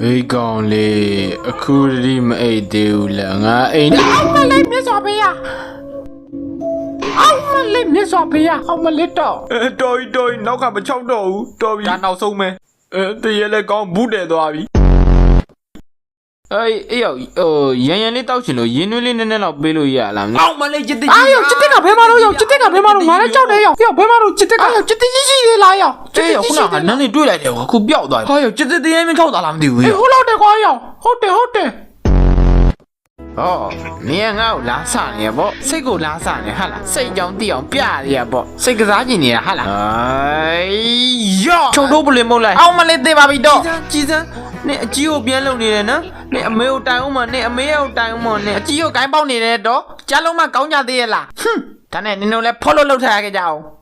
အေးကောင်လေးအခုတည်းမအိတ်သေးဘူးလားငါအိမ်အောင်မလေးမြတ်စွာဘုရားအောင်မလေးမြတ်စွာဘုရားအောင်မလေးတော့ တော်ပြီနောက်ကမချောက်တော့ဘူးတော်ပြီဒါနောက်ဆုံးပဲတရေလည်းကောင်းဘူးတယ်သွားပြီအေးရောက်ရန်လေးတောက်ချင်လို့ရင်းနှွေးလေးနည်းနည်းတော့ပေးလို့ရလားအောင်မလေးချစ်တဲ့အာယောချစ်တဲ့ကဘဲမတော့ယောချစ်တဲ့ကဘဲမတော့ငါလည်းကြောက်တယ်ယောဘဲမတော့ချစ်တဲ့ကယောချစ်တဲ့ကြီးကြီးလေးလားယောချစ်တဲ့ခုနကနန်းလေးတွေ့လိုက်တယ်ခုပျောက်သွားပြီဟာယောချစ်တဲ့တင်းမချောက်တာလားမသိဘူးယောဟုတ်လို့တယ်ကွာယောဟုတ်တယ်哦，你也我拉萨呢不？谁个拉萨呢？哈啦，谁讲地方别的不？谁个啥子呢？哈啦？哎呀，从头不来没来，အောင်မလေးသေးပါပြီတော့记者，你只有变路的呢？你没有带我们，你没有带我们呢？只有該ပေါနေတယ်တော့ကြားလုံးမကောင်းကြသေးရဲ့လား哼，但係你攞嚟破落露台嘅就。